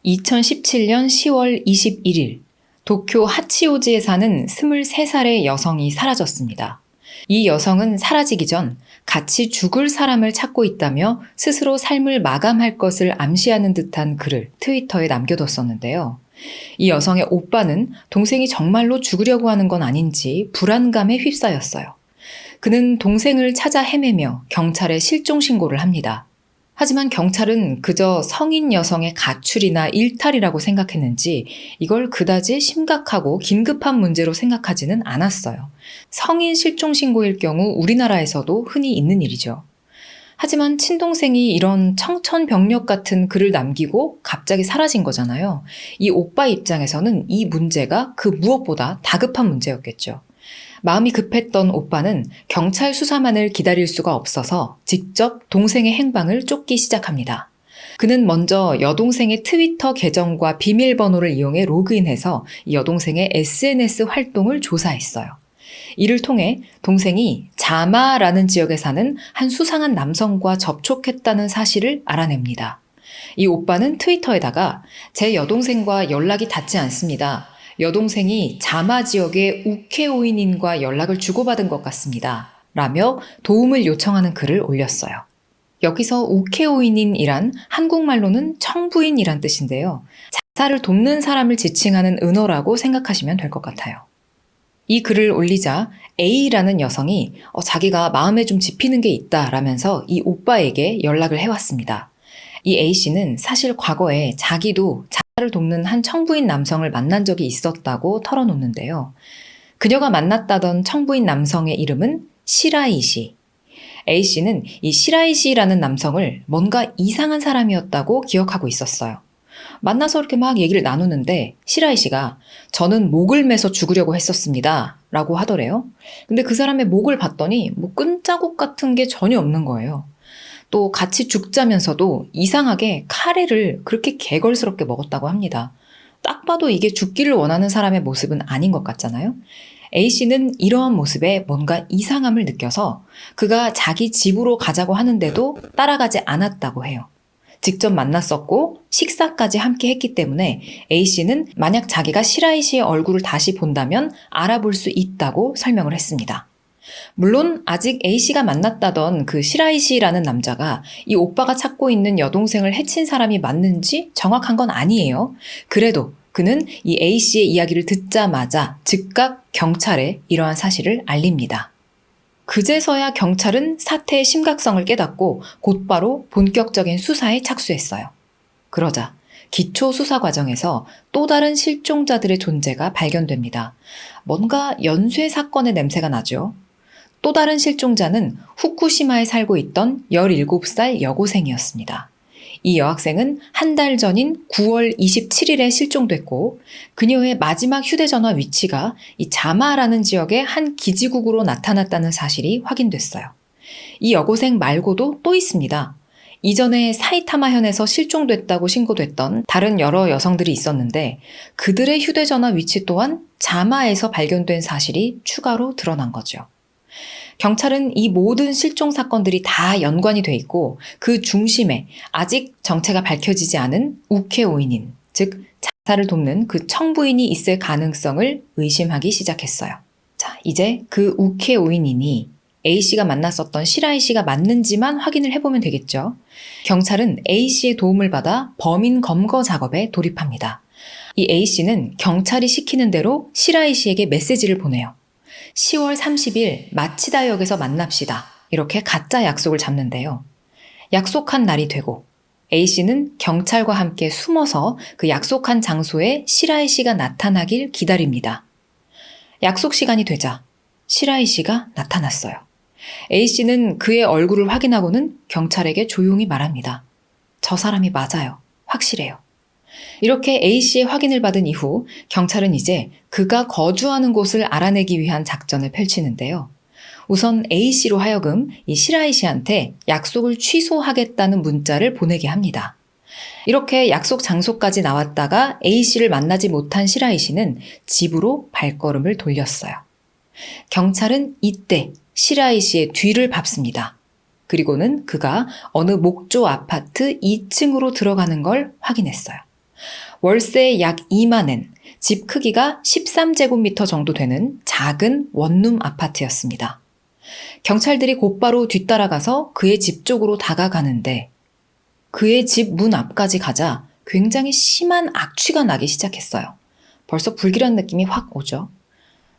2017년 10월 21일, 도쿄 하치오지에 사는 23살의 여성이 사라졌습니다. 이 여성은 사라지기 전 같이 죽을 사람을 찾고 있다며 스스로 삶을 마감할 것을 암시하는 듯한 글을 트위터에 남겨뒀었는데요. 이 여성의 오빠는 동생이 정말로 죽으려고 하는 건 아닌지 불안감에 휩싸였어요. 그는 동생을 찾아 헤매며 경찰에 실종 신고를 합니다. 하지만 경찰은 그저 성인 여성의 가출이나 일탈이라고 생각했는지 이걸 그다지 심각하고 긴급한 문제로 생각하지는 않았어요. 성인 실종 신고일 경우 우리나라에서도 흔히 있는 일이죠. 하지만 친동생이 이런 청천벽력 같은 글을 남기고 갑자기 사라진 거잖아요. 이 오빠 입장에서는 이 문제가 그 무엇보다 다급한 문제였겠죠. 마음이 급했던 오빠는 경찰 수사만을 기다릴 수가 없어서 직접 동생의 행방을 쫓기 시작합니다. 그는 먼저 여동생의 트위터 계정과 비밀번호를 이용해 로그인해서 여동생의 SNS 활동을 조사했어요. 이를 통해 동생이 자마라는 지역에 사는 한 수상한 남성과 접촉했다는 사실을 알아냅니다. 이 오빠는 트위터에다가 제 여동생과 연락이 닿지 않습니다. 여동생이 자마 지역의 우케오이닌과 연락을 주고받은 것 같습니다. 라며 도움을 요청하는 글을 올렸어요. 여기서 우케오이닌이란 한국말로는 청부인이란 뜻인데요. 자살을 돕는 사람을 지칭하는 은어라고 생각하시면 될 것 같아요. 이 글을 올리자 A라는 여성이 자기가 마음에 좀 집히는 게 있다라면서 이 오빠에게 연락을 해왔습니다. 이 A씨는 사실 과거에 자기도 자살을 돕는 한 청부인 남성을 만난 적이 있었다고 털어놓는데요. 그녀가 만났다던 청부인 남성의 이름은 시라이씨. A씨는 이 시라이씨라는 남성을 뭔가 이상한 사람이었다고 기억하고 있었어요. 만나서 이렇게 막 얘기를 나누는데 시라이씨가 저는 목을 매서 죽으려고 했었습니다. 라고 하더래요. 근데 그 사람의 목을 봤더니 뭐 끈자국 같은 게 전혀 없는 거예요. 또 같이 죽자면서도 이상하게 카레를 그렇게 개걸스럽게 먹었다고 합니다. 딱 봐도 이게 죽기를 원하는 사람의 모습은 아닌 것 같잖아요. A씨는 이러한 모습에 뭔가 이상함을 느껴서 그가 자기 집으로 가자고 하는데도 따라가지 않았다고 해요. 직접 만났었고 식사까지 함께 했기 때문에 A씨는 만약 자기가 시라이 씨의 얼굴을 다시 본다면 알아볼 수 있다고 설명을 했습니다. 물론 아직 A씨가 만났다던 그 시라이 씨라는 남자가 이 오빠가 찾고 있는 여동생을 해친 사람이 맞는지 정확한 건 아니에요. 그래도 그는 이 A씨의 이야기를 듣자마자 즉각 경찰에 이러한 사실을 알립니다. 그제서야 경찰은 사태의 심각성을 깨닫고 곧바로 본격적인 수사에 착수했어요. 그러자 기초 수사 과정에서 또 다른 실종자들의 존재가 발견됩니다. 뭔가 연쇄 사건의 냄새가 나죠. 또 다른 실종자는 후쿠시마에 살고 있던 17살 여고생이었습니다. 이 여학생은 한 달 전인 9월 27일에 실종됐고 그녀의 마지막 휴대전화 위치가 이 자마라는 지역의 한 기지국으로 나타났다는 사실이 확인됐어요. 이 여고생 말고도 또 있습니다. 이전에 사이타마현에서 실종됐다고 신고됐던 다른 여러 여성들이 있었는데 그들의 휴대전화 위치 또한 자마에서 발견된 사실이 추가로 드러난 거죠. 경찰은 이 모든 실종 사건들이 다 연관이 돼 있고 그 중심에 아직 정체가 밝혀지지 않은 우케오이닌, 즉 자살을 돕는 그 청부인이 있을 가능성을 의심하기 시작했어요. 자, 이제 그 우케오이닌이 A씨가 만났었던 시라이씨가 맞는지만 확인을 해보면 되겠죠. 경찰은 A씨의 도움을 받아 범인 검거 작업에 돌입합니다. 이 A씨는 경찰이 시키는 대로 시라이씨에게 메시지를 보내요. 10월 30일 마치다역에서 만납시다. 이렇게 가짜 약속을 잡는데요. 약속한 날이 되고 A씨는 경찰과 함께 숨어서 그 약속한 장소에 시라이 씨가 나타나길 기다립니다. 약속 시간이 되자 시라이 씨가 나타났어요. A씨는 그의 얼굴을 확인하고는 경찰에게 조용히 말합니다. 저 사람이 맞아요. 확실해요. 이렇게 A씨의 확인을 받은 이후 경찰은 이제 그가 거주하는 곳을 알아내기 위한 작전을 펼치는데요. 우선 A씨로 하여금 이 시라이 씨한테 약속을 취소하겠다는 문자를 보내게 합니다. 이렇게 약속 장소까지 나왔다가 A씨를 만나지 못한 시라이 씨는 집으로 발걸음을 돌렸어요. 경찰은 이때 시라이 씨의 뒤를 밟습니다. 그리고는 그가 어느 목조 아파트 2층으로 들어가는 걸 확인했어요. 월세 약 2만 엔, 집 크기가 13제곱미터 정도 되는 작은 원룸 아파트였습니다. 경찰들이 곧바로 뒤따라가서 그의 집 쪽으로 다가가는데 그의 집 문 앞까지 가자 굉장히 심한 악취가 나기 시작했어요. 벌써 불길한 느낌이 확 오죠.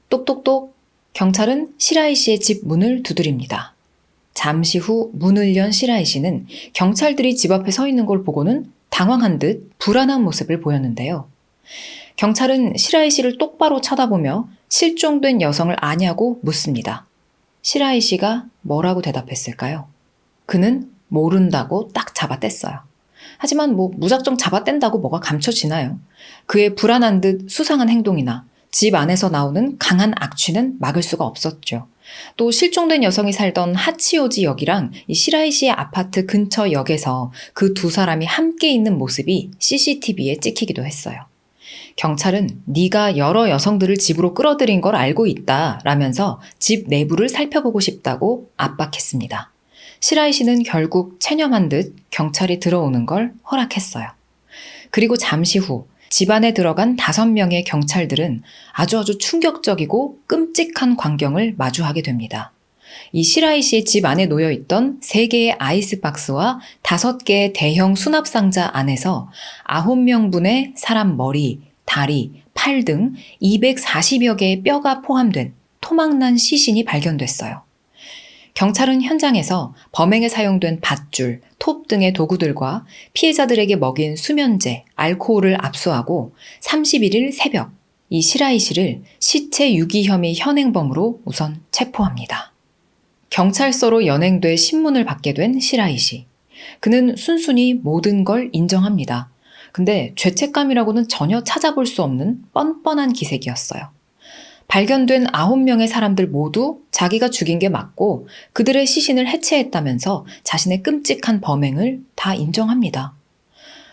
똑똑똑. 경찰은 시라이 씨의 집 문을 두드립니다. 잠시 후 문을 연 시라이 씨는 경찰들이 집 앞에 서 있는 걸 보고는 당황한 듯 불안한 모습을 보였는데요. 경찰은 시라이 씨를 똑바로 쳐다보며 실종된 여성을 아냐고 묻습니다. 시라이 씨가 뭐라고 대답했을까요? 그는 모른다고 딱 잡아뗐어요. 하지만 무작정 잡아뗀다고 뭐가 감춰지나요? 그의 불안한 듯 수상한 행동이나 집 안에서 나오는 강한 악취는 막을 수가 없었죠. 또 실종된 여성이 살던 하치오지 역이랑 이 시라이 씨의 아파트 근처 역에서 그 두 사람이 함께 있는 모습이 CCTV에 찍히기도 했어요. 경찰은 네가 여러 여성들을 집으로 끌어들인 걸 알고 있다 라면서 집 내부를 살펴보고 싶다고 압박했습니다. 시라이 씨는 결국 체념한 듯 경찰이 들어오는 걸 허락했어요. 그리고 잠시 후 집 안에 들어간 5명의 경찰들은 아주 충격적이고 끔찍한 광경을 마주하게 됩니다. 이 시라이 씨의 집 안에 놓여있던 3개의 아이스박스와 5개의 대형 수납상자 안에서 9명분의 사람 머리, 다리, 팔 등 240여 개의 뼈가 포함된 토막난 시신이 발견됐어요. 경찰은 현장에서 범행에 사용된 밧줄, 톱 등의 도구들과 피해자들에게 먹인 수면제, 알코올을 압수하고 31일 새벽 이 시라이 씨를 시체 유기 혐의 현행범으로 우선 체포합니다. 경찰서로 연행돼 신문을 받게 된 시라이 씨. 그는 순순히 모든 걸 인정합니다. 근데 죄책감이라고는 전혀 찾아볼 수 없는 뻔뻔한 기색이었어요. 발견된 9명의 사람들 모두 자기가 죽인 게 맞고 그들의 시신을 해체했다면서 자신의 끔찍한 범행을 다 인정합니다.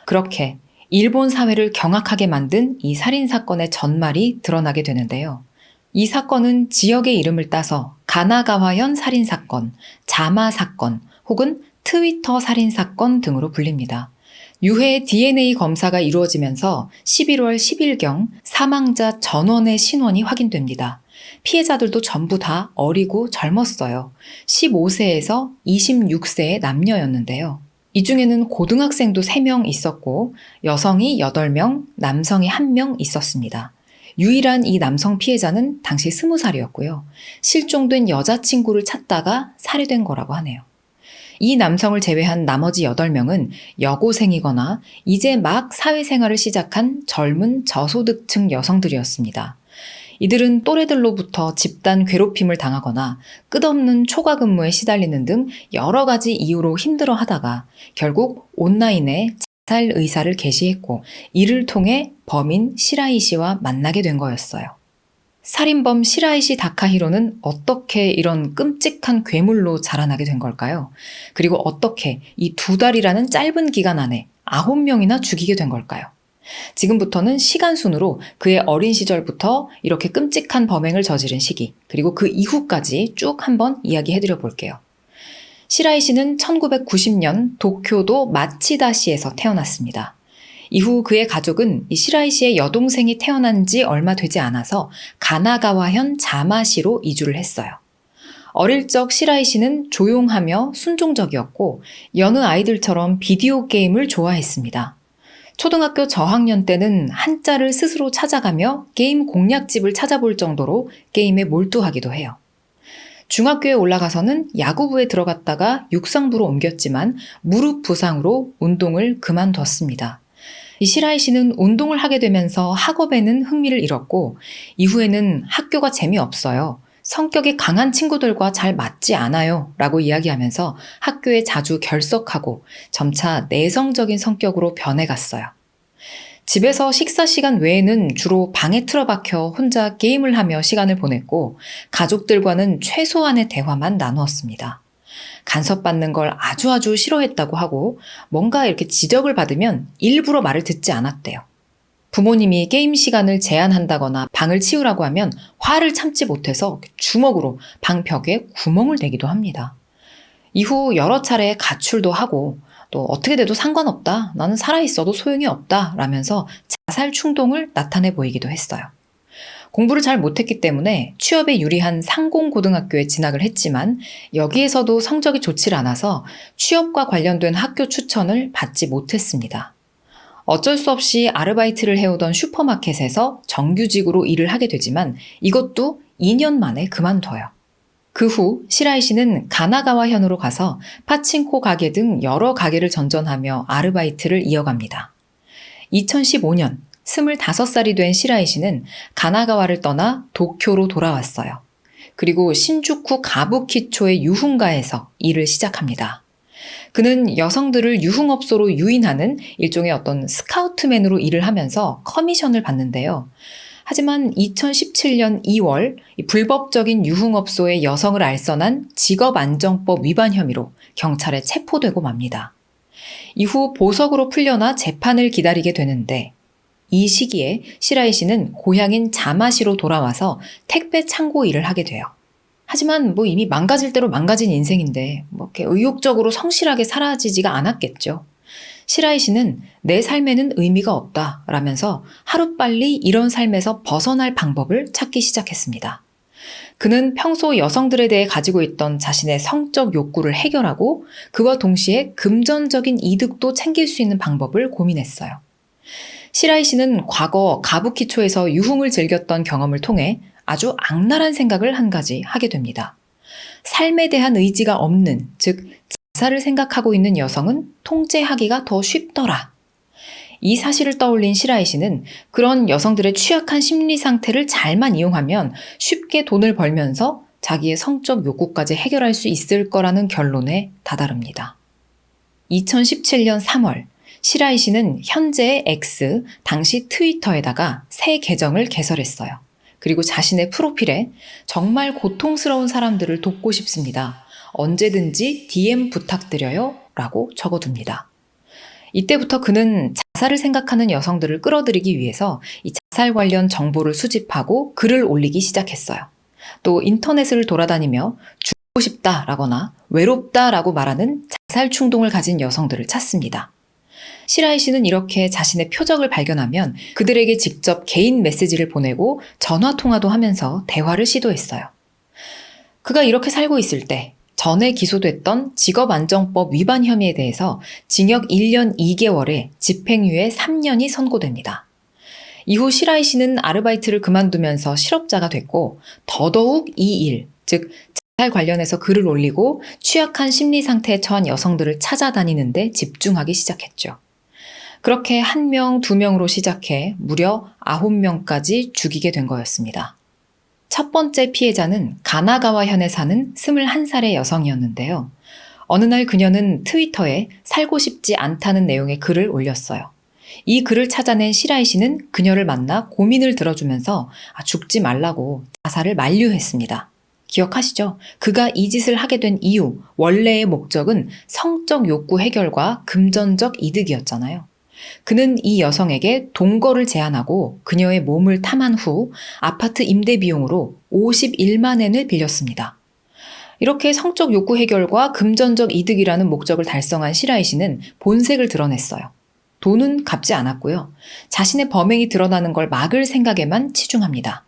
그렇게 일본 사회를 경악하게 만든 이 살인사건의 전말이 드러나게 되는데요. 이 사건은 지역의 이름을 따서 가나가와현 살인사건, 자마사건 혹은 트위터 살인사건 등으로 불립니다. 유해 DNA 검사가 이루어지면서 11월 10일경 사망자 전원의 신원이 확인됩니다. 피해자들도 전부 다 어리고 젊었어요. 15세에서 26세의 남녀였는데요. 이 중에는 고등학생도 3명 있었고 여성이 8명, 남성이 1명 있었습니다. 유일한 이 남성 피해자는 당시 20살이었고요. 실종된 여자친구를 찾다가 살해된 거라고 하네요. 이 남성을 제외한 나머지 8명은 여고생이거나 이제 막 사회생활을 시작한 젊은 저소득층 여성들이었습니다. 이들은 또래들로부터 집단 괴롭힘을 당하거나 끝없는 초과 근무에 시달리는 등 여러 가지 이유로 힘들어하다가 결국 온라인에 자살 의사를 게시했고 이를 통해 범인 시라이 씨와 만나게 된 거였어요. 살인범 시라이시 다카히로는 어떻게 이런 끔찍한 괴물로 자라나게 된 걸까요? 그리고 어떻게 이 2달이라는 짧은 기간 안에 9명이나 죽이게 된 걸까요? 지금부터는 시간순으로 그의 어린 시절부터 이렇게 끔찍한 범행을 저지른 시기, 그리고 그 이후까지 쭉 한번 이야기해드려 볼게요. 시라이 씨는 1990년 도쿄도 마치다시에서 태어났습니다. 이후 그의 가족은 이 시라이 씨의 여동생이 태어난 지 얼마 되지 않아서 가나가와현 자마시로 이주를 했어요. 어릴 적 시라이 씨는 조용하며 순종적이었고 여느 아이들처럼 비디오 게임을 좋아했습니다. 초등학교 저학년 때는 한자를 스스로 찾아가며 게임 공략집을 찾아볼 정도로 게임에 몰두하기도 해요. 중학교에 올라가서는 야구부에 들어갔다가 육상부로 옮겼지만 무릎 부상으로 운동을 그만뒀습니다. 이 시라이 씨는 운동을 하게 되면서 학업에는 흥미를 잃었고 이후에는 학교가 재미없어요. 성격이 강한 친구들과 잘 맞지 않아요 라고 이야기하면서 학교에 자주 결석하고 점차 내성적인 성격으로 변해갔어요. 집에서 식사 시간 외에는 주로 방에 틀어박혀 혼자 게임을 하며 시간을 보냈고 가족들과는 최소한의 대화만 나누었습니다. 간섭받는 걸 아주 싫어했다고 하고 뭔가 이렇게 지적을 받으면 일부러 말을 듣지 않았대요. 부모님이 게임 시간을 제한한다거나 방을 치우라고 하면 화를 참지 못해서 주먹으로 방 벽에 구멍을 내기도 합니다. 이후 여러 차례 가출도 하고 또 어떻게 돼도 상관없다. 나는 살아있어도 소용이 없다. 라면서 자살 충동을 나타내 보이기도 했어요. 공부를 잘 못했기 때문에 취업에 유리한 상공고등학교에 진학을 했지만 여기에서도 성적이 좋지 않아서 취업과 관련된 학교 추천을 받지 못했습니다. 어쩔 수 없이 아르바이트를 해오던 슈퍼마켓에서 정규직으로 일을 하게 되지만 이것도 2년 만에 그만둬요. 그 후 시라이 씨는 가나가와현으로 가서 파친코 가게 등 여러 가게를 전전하며 아르바이트를 이어갑니다. 2015년 25살이 된 시라이 씨는 가나가와를 떠나 도쿄로 돌아왔어요. 그리고 신주쿠 가부키초의 유흥가에서 일을 시작합니다. 그는 여성들을 유흥업소로 유인하는 일종의 어떤 스카우트맨으로 일을 하면서 커미션을 받는데요. 하지만 2017년 2월 불법적인 유흥업소의 여성을 알선한 직업안정법 위반 혐의로 경찰에 체포되고 맙니다. 이후 보석으로 풀려나 재판을 기다리게 되는데 이 시기에 시라이 씨는 고향인 자마시로 돌아와서 택배 창고 일을 하게 돼요. 하지만 이미 망가질 대로 망가진 인생인데 이렇게 의욕적으로 성실하게 사라지지가 않았겠죠. 시라이 씨는 내 삶에는 의미가 없다 라면서 하루빨리 이런 삶에서 벗어날 방법을 찾기 시작했습니다. 그는 평소 여성들에 대해 가지고 있던 자신의 성적 욕구를 해결하고 그와 동시에 금전적인 이득도 챙길 수 있는 방법을 고민했어요. 시라이 씨는 과거 가부키초에서 유흥을 즐겼던 경험을 통해 아주 악랄한 생각을 한 가지 하게 됩니다. 삶에 대한 의지가 없는, 즉 자살을 생각하고 있는 여성은 통제하기가 더 쉽더라. 이 사실을 떠올린 시라이 씨는 그런 여성들의 취약한 심리 상태를 잘만 이용하면 쉽게 돈을 벌면서 자기의 성적 욕구까지 해결할 수 있을 거라는 결론에 다다릅니다. 2017년 3월 시라이 씨는 현재의 X, 당시 트위터에다가 새 계정을 개설했어요. 그리고 자신의 프로필에 정말 고통스러운 사람들을 돕고 싶습니다. 언제든지 DM 부탁드려요 라고 적어둡니다. 이때부터 그는 자살을 생각하는 여성들을 끌어들이기 위해서 이 자살 관련 정보를 수집하고 글을 올리기 시작했어요. 또 인터넷을 돌아다니며 죽고 싶다라거나 외롭다라고 말하는 자살 충동을 가진 여성들을 찾습니다. 시라이 씨는 이렇게 자신의 표적을 발견하면 그들에게 직접 개인 메시지를 보내고 전화 통화도 하면서 대화를 시도했어요. 그가 이렇게 살고 있을 때 전에 기소됐던 직업안정법 위반 혐의에 대해서 징역 1년 2개월에 집행유예 3년이 선고됩니다. 이후 시라이 씨는 아르바이트를 그만두면서 실업자가 됐고 더더욱 이 일, 즉 자살 관련해서 글을 올리고 취약한 심리 상태에 처한 여성들을 찾아다니는데 집중하기 시작했죠. 그렇게 1명, 2명으로 시작해 무려 9명까지 죽이게 된 거였습니다. 첫 번째 피해자는 가나가와현에 사는 21살의 여성이었는데요. 어느 날 그녀는 트위터에 살고 싶지 않다는 내용의 글을 올렸어요. 이 글을 찾아낸 시라이 씨는 그녀를 만나 고민을 들어주면서 죽지 말라고 자살을 만류했습니다. 기억하시죠? 그가 이 짓을 하게 된 이유, 원래의 목적은 성적 욕구 해결과 금전적 이득이었잖아요. 그는 이 여성에게 동거를 제안하고 그녀의 몸을 탐한 후 아파트 임대 비용으로 51만 엔을 빌렸습니다. 이렇게 성적 욕구 해결과 금전적 이득이라는 목적을 달성한 시라이 씨는 본색을 드러냈어요. 돈은 갚지 않았고요. 자신의 범행이 드러나는 걸 막을 생각에만 치중합니다.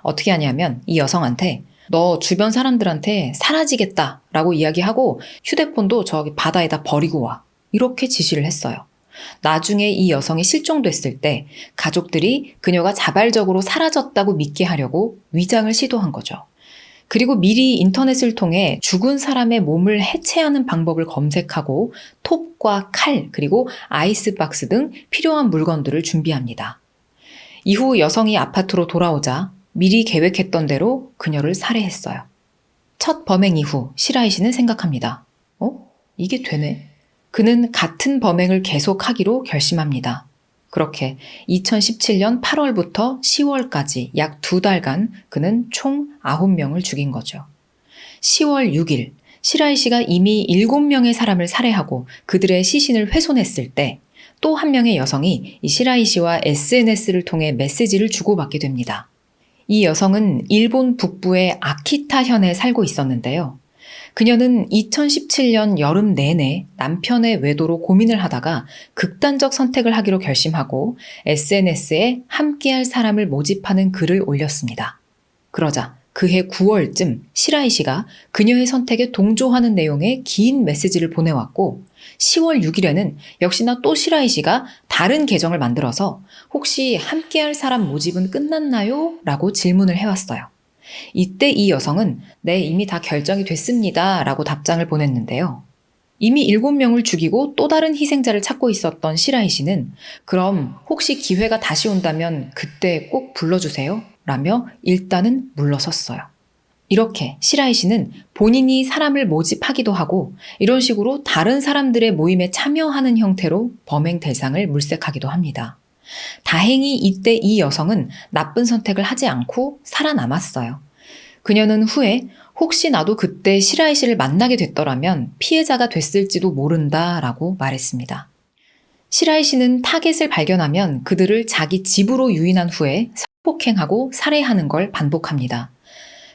어떻게 하냐면 이 여성한테 너 주변 사람들한테 사라지겠다라고 이야기하고 휴대폰도 저기 바다에다 버리고 와. 이렇게 지시를 했어요. 나중에 이 여성이 실종됐을 때 가족들이 그녀가 자발적으로 사라졌다고 믿게 하려고 위장을 시도한 거죠. 그리고 미리 인터넷을 통해 죽은 사람의 몸을 해체하는 방법을 검색하고 톱과 칼 그리고 아이스박스 등 필요한 물건들을 준비합니다. 이후 여성이 아파트로 돌아오자 미리 계획했던 대로 그녀를 살해했어요. 첫 범행 이후 시라이 씨는 생각합니다. 이게 되네. 그는 같은 범행을 계속하기로 결심합니다. 그렇게 2017년 8월부터 10월까지 약 2달간 그는 총 9명을 죽인 거죠. 10월 6일 시라이 씨가 이미 7명의 사람을 살해하고 그들의 시신을 훼손했을 때 또 한 명의 여성이 이 시라이 씨와 SNS를 통해 메시지를 주고받게 됩니다. 이 여성은 일본 북부의 아키타현에 살고 있었는데요. 그녀는 2017년 여름 내내 남편의 외도로 고민을 하다가 극단적 선택을 하기로 결심하고 SNS에 함께할 사람을 모집하는 글을 올렸습니다. 그러자 그해 9월쯤 시라이 씨가 그녀의 선택에 동조하는 내용의 긴 메시지를 보내왔고 10월 6일에는 역시나 또 시라이 씨가 다른 계정을 만들어서 혹시 함께할 사람 모집은 끝났나요? 라고 질문을 해왔어요. 이때 이 여성은 네, 이미 다 결정이 됐습니다. 라고 답장을 보냈는데요. 이미 7명을 죽이고 또 다른 희생자를 찾고 있었던 시라이 씨는 그럼 혹시 기회가 다시 온다면 그때 꼭 불러주세요. 라며 일단은 물러섰어요. 이렇게 시라이 씨는 본인이 사람을 모집하기도 하고 이런 식으로 다른 사람들의 모임에 참여하는 형태로 범행 대상을 물색하기도 합니다. 다행히 이때 이 여성은 나쁜 선택을 하지 않고 살아남았어요. 그녀는 후에 혹시 나도 그때 시라이 씨를 만나게 됐더라면 피해자가 됐을지도 모른다라고 말했습니다. 시라이 씨는 타겟을 발견하면 그들을 자기 집으로 유인한 후에 성폭행하고 살해하는 걸 반복합니다.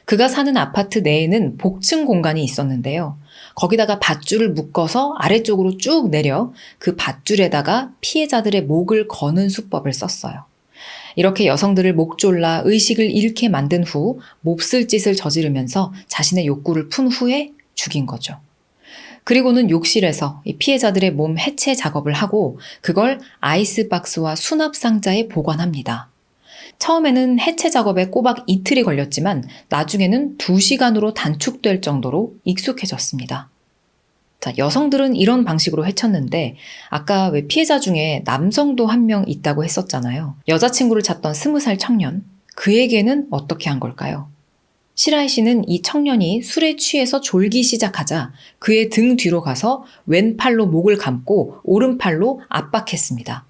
그가 사는 아파트 내에는 복층 공간이 있었는데요. 거기다가 밧줄을 묶어서 아래쪽으로 쭉 내려 그 밧줄에다가 피해자들의 목을 거는 수법을 썼어요. 이렇게 여성들을 목 졸라 의식을 잃게 만든 후 몹쓸 짓을 저지르면서 자신의 욕구를 푼 후에 죽인 거죠. 그리고는 욕실에서 이 피해자들의 몸 해체 작업을 하고 그걸 아이스박스와 수납상자에 보관합니다. 처음에는 해체 작업에 꼬박 이틀이 걸렸지만 나중에는 2시간으로 단축될 정도로 익숙해졌습니다. 자, 여성들은 이런 방식으로 해쳤는데 아까 왜 피해자 중에 남성도 한 명 있다고 했었잖아요. 여자친구를 찾던 20살 청년. 그에게는 어떻게 한 걸까요? 시라이 씨는 이 청년이 술에 취해서 졸기 시작하자 그의 등 뒤로 가서 왼팔로 목을 감고 오른팔로 압박했습니다.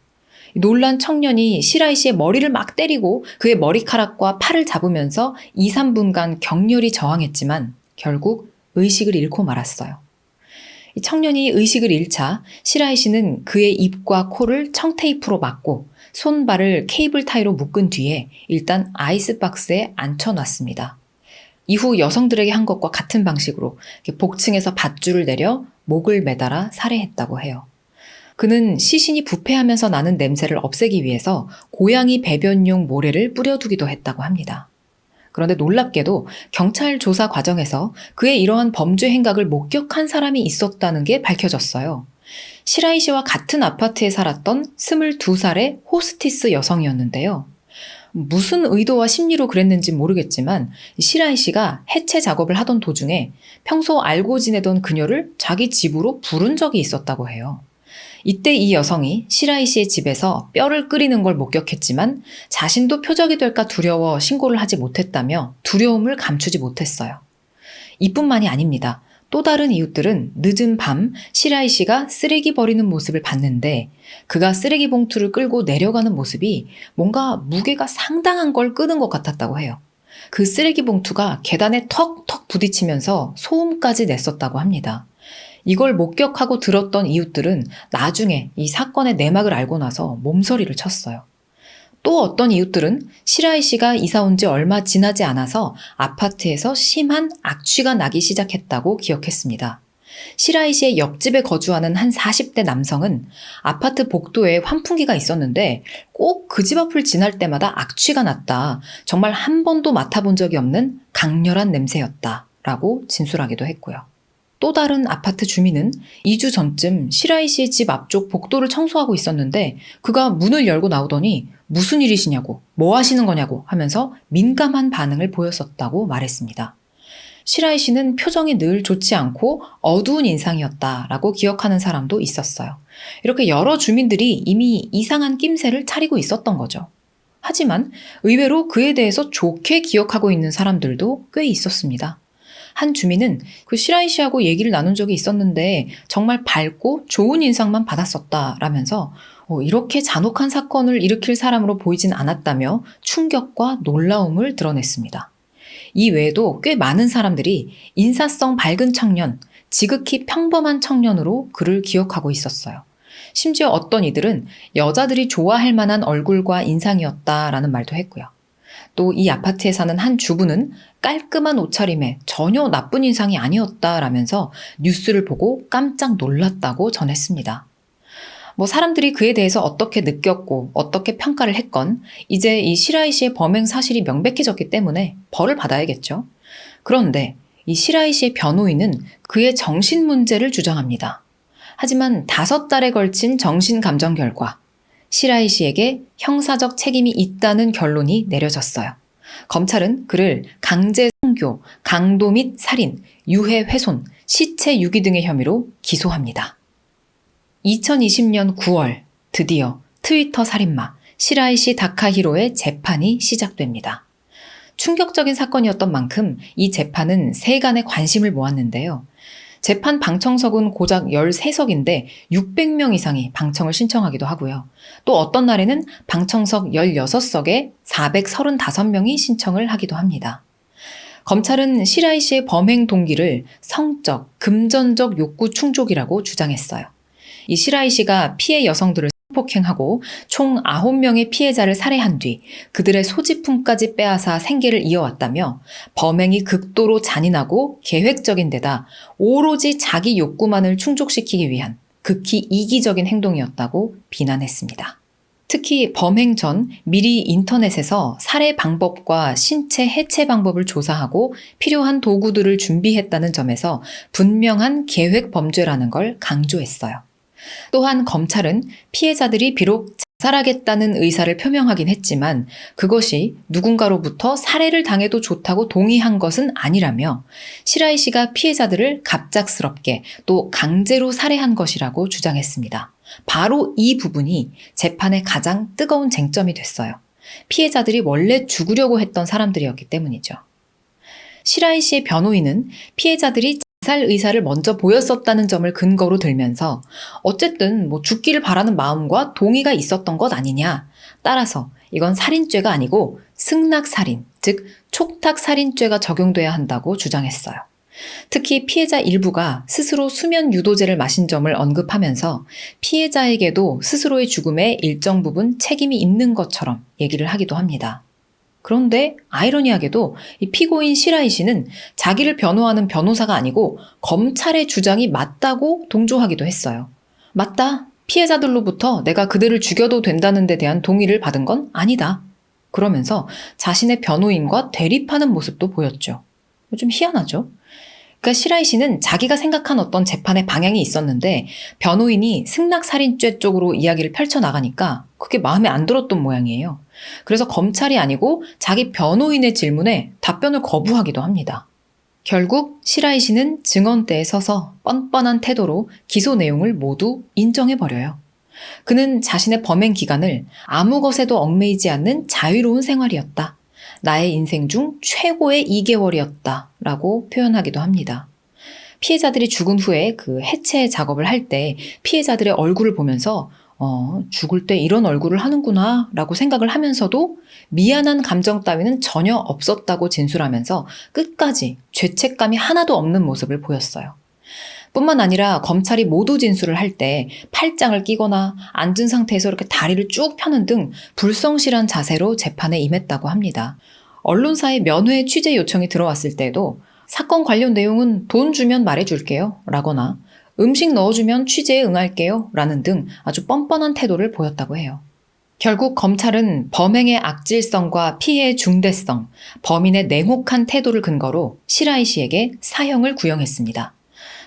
놀란 청년이 시라이 씨의 머리를 막 때리고 그의 머리카락과 팔을 잡으면서 2, 3분간 격렬히 저항했지만 결국 의식을 잃고 말았어요. 이 청년이 의식을 잃자 시라이 씨는 그의 입과 코를 청테이프로 막고 손발을 케이블 타이로 묶은 뒤에 일단 아이스박스에 앉혀놨습니다. 이후 여성들에게 한 것과 같은 방식으로 복층에서 밧줄을 내려 목을 매달아 살해했다고 해요. 그는 시신이 부패하면서 나는 냄새를 없애기 위해서 고양이 배변용 모래를 뿌려두기도 했다고 합니다. 그런데 놀랍게도 경찰 조사 과정에서 그의 이러한 범죄 행각을 목격한 사람이 있었다는 게 밝혀졌어요. 시라이 씨와 같은 아파트에 살았던 22살의 호스티스 여성이었는데요. 무슨 의도와 심리로 그랬는지 모르겠지만 시라이 씨가 해체 작업을 하던 도중에 평소 알고 지내던 그녀를 자기 집으로 부른 적이 있었다고 해요. 이때 이 여성이 시라이 씨의 집에서 뼈를 끓이는 걸 목격했지만 자신도 표적이 될까 두려워 신고를 하지 못했다며 두려움을 감추지 못했어요. 이뿐만이 아닙니다. 또 다른 이웃들은 늦은 밤 시라이 씨가 쓰레기 버리는 모습을 봤는데 그가 쓰레기 봉투를 끌고 내려가는 모습이 뭔가 무게가 상당한 걸 끄는 것 같았다고 해요. 그 쓰레기 봉투가 계단에 턱턱 부딪히면서 소음까지 냈었다고 합니다. 이걸 목격하고 들었던 이웃들은 나중에 이 사건의 내막을 알고 나서 몸서리를 쳤어요. 또 어떤 이웃들은 시라이 씨가 이사 온 지 얼마 지나지 않아서 아파트에서 심한 악취가 나기 시작했다고 기억했습니다. 시라이 씨의 옆집에 거주하는 한 40대 남성은 아파트 복도에 환풍기가 있었는데 꼭 그 집 앞을 지날 때마다 악취가 났다. 정말 한 번도 맡아본 적이 없는 강렬한 냄새였다. 라고 진술하기도 했고요. 또 다른 아파트 주민은 2주 전쯤 시라이 씨의 집 앞쪽 복도를 청소하고 있었는데 그가 문을 열고 나오더니 무슨 일이시냐고, 뭐 하시는 거냐고 하면서 민감한 반응을 보였었다고 말했습니다. 시라이 씨는 표정이 늘 좋지 않고 어두운 인상이었다라고 기억하는 사람도 있었어요. 이렇게 여러 주민들이 이미 이상한 낌새를 차리고 있었던 거죠. 하지만 의외로 그에 대해서 좋게 기억하고 있는 사람들도 꽤 있었습니다. 한 주민은 그 시라이 씨하고 얘기를 나눈 적이 있었는데 정말 밝고 좋은 인상만 받았었다라면서 이렇게 잔혹한 사건을 일으킬 사람으로 보이진 않았다며 충격과 놀라움을 드러냈습니다. 이 외에도 꽤 많은 사람들이 인사성 밝은 청년, 지극히 평범한 청년으로 그를 기억하고 있었어요. 심지어 어떤 이들은 여자들이 좋아할 만한 얼굴과 인상이었다라는 말도 했고요. 또 이 아파트에 사는 한 주부는 깔끔한 옷차림에 전혀 나쁜 인상이 아니었다라면서 뉴스를 보고 깜짝 놀랐다고 전했습니다. 사람들이 그에 대해서 어떻게 느꼈고 어떻게 평가를 했건 이제 이 시라이 씨의 범행 사실이 명백해졌기 때문에 벌을 받아야겠죠. 그런데 이 시라이 씨의 변호인은 그의 정신 문제를 주장합니다. 하지만 5달에 걸친 정신 감정 결과 시라이 씨에게 형사적 책임이 있다는 결론이 내려졌어요. 검찰은 그를 강제 성교, 강도 및 살인, 유해 훼손, 시체 유기 등의 혐의로 기소합니다. 2020년 9월 드디어 트위터 살인마 시라이시 다카히로의 재판이 시작됩니다. 충격적인 사건이었던 만큼 이 재판은 세간의 관심을 모았는데요. 재판 방청석은 고작 13석인데 600명 이상이 방청을 신청하기도 하고요. 또 어떤 날에는 방청석 16석에 435명이 신청을 하기도 합니다. 검찰은 시라이 씨의 범행 동기를 성적, 금전적 욕구 충족이라고 주장했어요. 이 시라이 씨가 피해 여성들을 성폭행하고 총 9명의 피해자를 살해한 뒤 그들의 소지품까지 빼앗아 생계를 이어왔다며 범행이 극도로 잔인하고 계획적인 데다 오로지 자기 욕구만을 충족시키기 위한 극히 이기적인 행동이었다고 비난했습니다. 특히 범행 전 미리 인터넷에서 살해 방법과 신체 해체 방법을 조사하고 필요한 도구들을 준비했다는 점에서 분명한 계획 범죄라는 걸 강조했어요. 또한 검찰은 피해자들이 비록 자살하겠다는 의사를 표명하긴 했지만 그것이 누군가로부터 살해를 당해도 좋다고 동의한 것은 아니라며 시라이 씨가 피해자들을 갑작스럽게 또 강제로 살해한 것이라고 주장했습니다. 바로 이 부분이 재판의 가장 뜨거운 쟁점이 됐어요. 피해자들이 원래 죽으려고 했던 사람들이었기 때문이죠. 시라이 씨의 변호인은 피해자들이 자살 의사를 먼저 보였었다는 점을 근거로 들면서 어쨌든 죽기를 바라는 마음과 동의가 있었던 것 아니냐. 따라서 이건 살인죄가 아니고 승낙살인, 즉 촉탁살인죄가 적용돼야 한다고 주장했어요. 특히 피해자 일부가 스스로 수면 유도제를 마신 점을 언급하면서 피해자에게도 스스로의 죽음에 일정 부분 책임이 있는 것처럼 얘기를 하기도 합니다. 그런데 아이러니하게도 이 피고인 시라이 씨는 자기를 변호하는 변호사가 아니고 검찰의 주장이 맞다고 동조하기도 했어요. 맞다. 피해자들로부터 내가 그들을 죽여도 된다는 데 대한 동의를 받은 건 아니다. 그러면서 자신의 변호인과 대립하는 모습도 보였죠. 좀 희한하죠? 그러니까 시라이 씨는 자기가 생각한 어떤 재판의 방향이 있었는데 변호인이 승낙살인죄 쪽으로 이야기를 펼쳐나가니까 그게 마음에 안 들었던 모양이에요. 그래서 검찰이 아니고 자기 변호인의 질문에 답변을 거부하기도 합니다. 결국 시라이 씨는 증언대에 서서 뻔뻔한 태도로 기소 내용을 모두 인정해버려요. 그는 자신의 범행 기간을 아무 것에도 얽매이지 않는 자유로운 생활이었다. 나의 인생 중 최고의 2개월이었다 라고 표현하기도 합니다. 피해자들이 죽은 후에 그 해체 작업을 할 때 피해자들의 얼굴을 보면서 죽을 때 이런 얼굴을 하는구나 라고 생각을 하면서도 미안한 감정 따위는 전혀 없었다고 진술하면서 끝까지 죄책감이 하나도 없는 모습을 보였어요. 뿐만 아니라 검찰이 모두 진술을 할 때 팔짱을 끼거나 앉은 상태에서 이렇게 다리를 쭉 펴는 등 불성실한 자세로 재판에 임했다고 합니다. 언론사의 면회 취재 요청이 들어왔을 때도 사건 관련 내용은 돈 주면 말해줄게요 라거나 음식 넣어주면 취재에 응할게요 라는 등 아주 뻔뻔한 태도를 보였다고 해요. 결국 검찰은 범행의 악질성과 피해의 중대성, 범인의 냉혹한 태도를 근거로 시라이 씨에게 사형을 구형했습니다.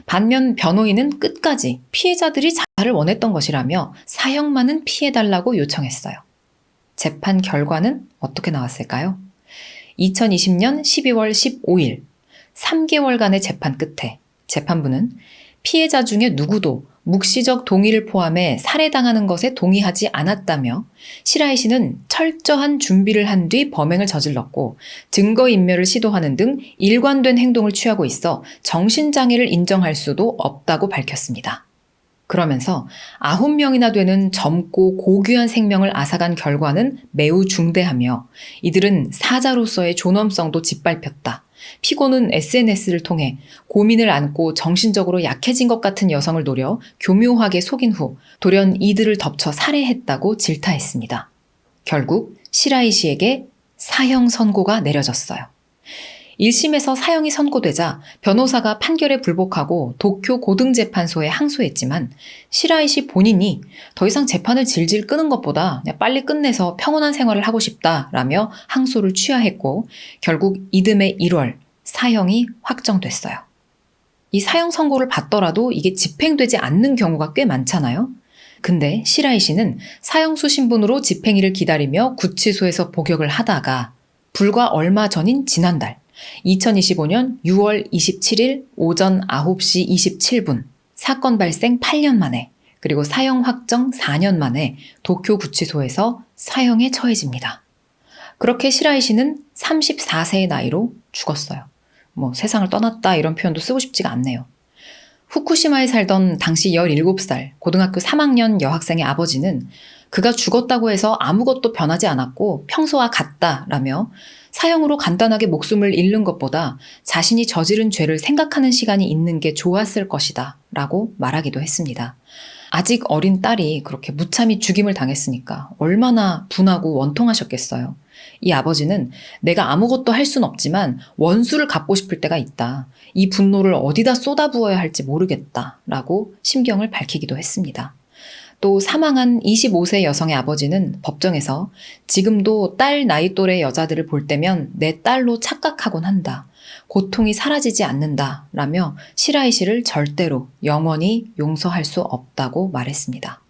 반면 변호인은 끝까지 피해자들이 자살을 원했던 것이라며 사형만은 피해달라고 요청했어요. 재판 결과는 어떻게 나왔을까요? 2020년 12월 15일 3개월간의 재판 끝에 재판부는 피해자 중에 누구도 묵시적 동의를 포함해 살해당하는 것에 동의하지 않았다며 시라이 씨는 철저한 준비를 한 뒤 범행을 저질렀고 증거인멸을 시도하는 등 일관된 행동을 취하고 있어 정신장애를 인정할 수도 없다고 밝혔습니다. 그러면서 9명이나 되는 젊고 고귀한 생명을 앗아간 결과는 매우 중대하며 이들은 사자로서의 존엄성도 짓밟혔다. 피고는 SNS를 통해 고민을 안고 정신적으로 약해진 것 같은 여성을 노려 교묘하게 속인 후 돌연 이들을 덮쳐 살해했다고 질타했습니다. 결국 시라이 씨에게 사형 선고가 내려졌어요. 1심에서 사형이 선고되자 변호사가 판결에 불복하고 도쿄 고등재판소에 항소했지만 시라이 씨 본인이 더 이상 재판을 질질 끄는 것보다 그냥 빨리 끝내서 평온한 생활을 하고 싶다라며 항소를 취하했고 결국 이듬해 1월 사형이 확정됐어요. 이 사형 선고를 받더라도 이게 집행되지 않는 경우가 꽤 많잖아요. 근데 시라이 씨는 사형수 신분으로 집행일을 기다리며 구치소에서 복역을 하다가 불과 얼마 전인 지난달 2025년 6월 27일 오전 9시 27분 사건 발생 8년 만에 그리고 사형 확정 4년 만에 도쿄 구치소에서 사형에 처해집니다. 그렇게 시라이 씨는 34세의 나이로 죽었어요. 세상을 떠났다 이런 표현도 쓰고 싶지가 않네요. 후쿠시마에 살던 당시 17살 고등학교 3학년 여학생의 아버지는 그가 죽었다고 해서 아무것도 변하지 않았고 평소와 같다라며 사형으로 간단하게 목숨을 잃는 것보다 자신이 저지른 죄를 생각하는 시간이 있는 게 좋았을 것이다 라고 말하기도 했습니다. 아직 어린 딸이 그렇게 무참히 죽임을 당했으니까 얼마나 분하고 원통하셨겠어요. 이 아버지는 내가 아무것도 할 순 없지만 원수를 갚고 싶을 때가 있다. 이 분노를 어디다 쏟아부어야 할지 모르겠다 라고 심경을 밝히기도 했습니다. 또 사망한 25세 여성의 아버지는 법정에서 지금도 딸 나이 또래 여자들을 볼 때면 내 딸로 착각하곤 한다. 고통이 사라지지 않는다. 라며 시라이 씨를 절대로 영원히 용서할 수 없다고 말했습니다.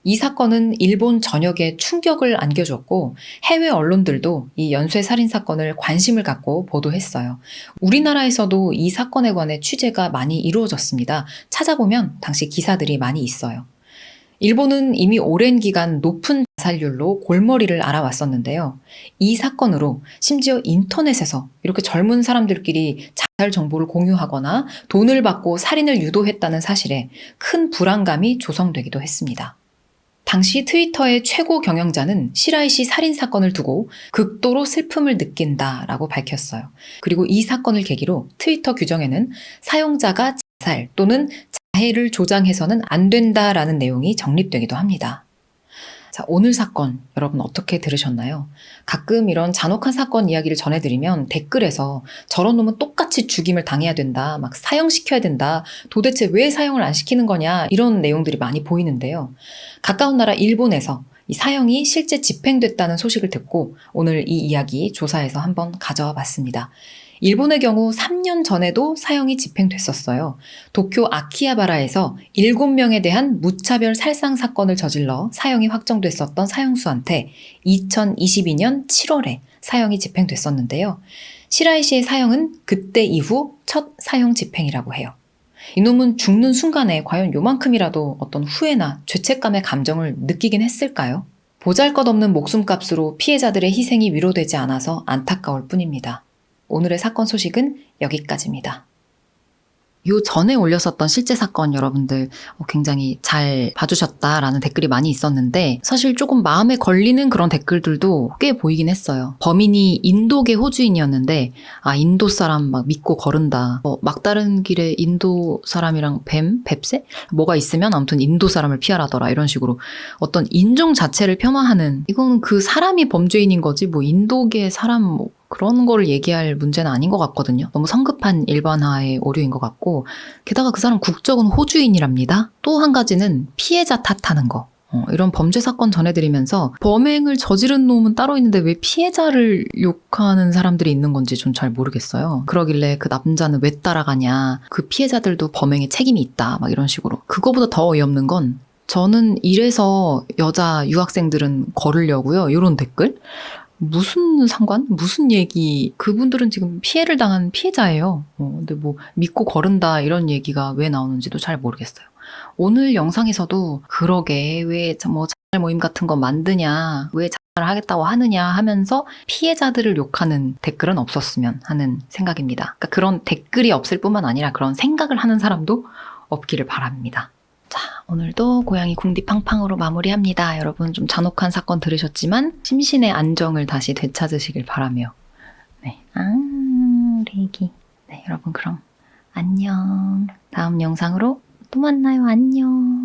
이 사건은 일본 전역에 충격을 안겨줬고 해외 언론들도 이 연쇄살인 사건을 관심을 갖고 보도했어요. 우리나라에서도 이 사건에 관해 취재가 많이 이루어졌습니다. 찾아보면 당시 기사들이 많이 있어요. 일본은 이미 오랜 기간 높은 자살률로 골머리를 앓아왔었는데요. 이 사건으로 심지어 인터넷에서 이렇게 젊은 사람들끼리 자살 정보를 공유하거나 돈을 받고 살인을 유도했다는 사실에 큰 불안감이 조성되기도 했습니다. 당시 트위터의 최고 경영자는 시라이 씨 살인 사건을 두고 극도로 슬픔을 느낀다라고 밝혔어요. 그리고 이 사건을 계기로 트위터 규정에는 사용자가 자살 또는 자해를 조장해서는 안 된다라는 내용이 정립되기도 합니다. 자, 오늘 사건 여러분 어떻게 들으셨나요? 가끔 이런 잔혹한 사건 이야기를 전해드리면 댓글에서 저런 놈은 똑같이 죽임을 당해야 된다, 막 사형시켜야 된다, 도대체 왜 사형을 안 시키는 거냐 이런 내용들이 많이 보이는데요. 가까운 나라 일본에서 이 사형이 실제 집행됐다는 소식을 듣고 오늘 이 이야기 조사해서 한번 가져와 봤습니다. 일본의 경우 3년 전에도 사형이 집행됐었어요. 도쿄 아키하바라에서 7명에 대한 무차별 살상 사건을 저질러 사형이 확정됐었던 사형수한테 2022년 7월에 사형이 집행됐었는데요. 시라이 씨의 사형은 그때 이후 첫 사형 집행이라고 해요. 이놈은 죽는 순간에 과연 요만큼이라도 어떤 후회나 죄책감의 감정을 느끼긴 했을까요? 보잘것없는 목숨값으로 피해자들의 희생이 위로되지 않아서 안타까울 뿐입니다. 오늘의 사건 소식은 여기까지입니다. 요 전에 올렸었던 실제 사건 여러분들 굉장히 잘 봐주셨다라는 댓글이 많이 있었는데 사실 조금 마음에 걸리는 그런 댓글들도 꽤 보이긴 했어요. 범인이 인도계 호주인이었는데 인도 사람 막 믿고 거른다. 막다른 길에 인도 사람이랑 뱁새? 뭐가 있으면 아무튼 인도 사람을 피하라더라 이런 식으로 어떤 인종 자체를 폄하하는 이건 그 사람이 범죄인인 거지 인도계 사람 그런 거를 얘기할 문제는 아닌 것 같거든요. 너무 성급한 일반화의 오류인 것 같고 게다가 그 사람 국적은 호주인이랍니다. 또 한 가지는 피해자 탓하는 거. 이런 범죄 사건 전해드리면서 범행을 저지른 놈은 따로 있는데 왜 피해자를 욕하는 사람들이 있는 건지 좀 잘 모르겠어요. 그러길래 그 남자는 왜 따라가냐. 그 피해자들도 범행에 책임이 있다. 막 이런 식으로. 그거보다 더 어이없는 건 저는 이래서 여자 유학생들은 걸으려고요. 이런 댓글. 무슨 상관? 무슨 얘기? 그분들은 지금 피해를 당한 피해자예요. 근데 믿고 거른다 이런 얘기가 왜 나오는지도 잘 모르겠어요. 오늘 영상에서도 그러게 왜 자살 모임 같은 거 만드냐, 왜 자살을 하겠다고 하느냐 하면서 피해자들을 욕하는 댓글은 없었으면 하는 생각입니다. 그러니까 그런 댓글이 없을 뿐만 아니라 그런 생각을 하는 사람도 없기를 바랍니다. 자, 오늘도 고양이 궁디팡팡으로 마무리합니다. 여러분 좀 잔혹한 사건 들으셨지만 심신의 안정을 다시 되찾으시길 바라며 네, 우리 애기. 네, 여러분 그럼 안녕. 다음 영상으로 또 만나요. 안녕.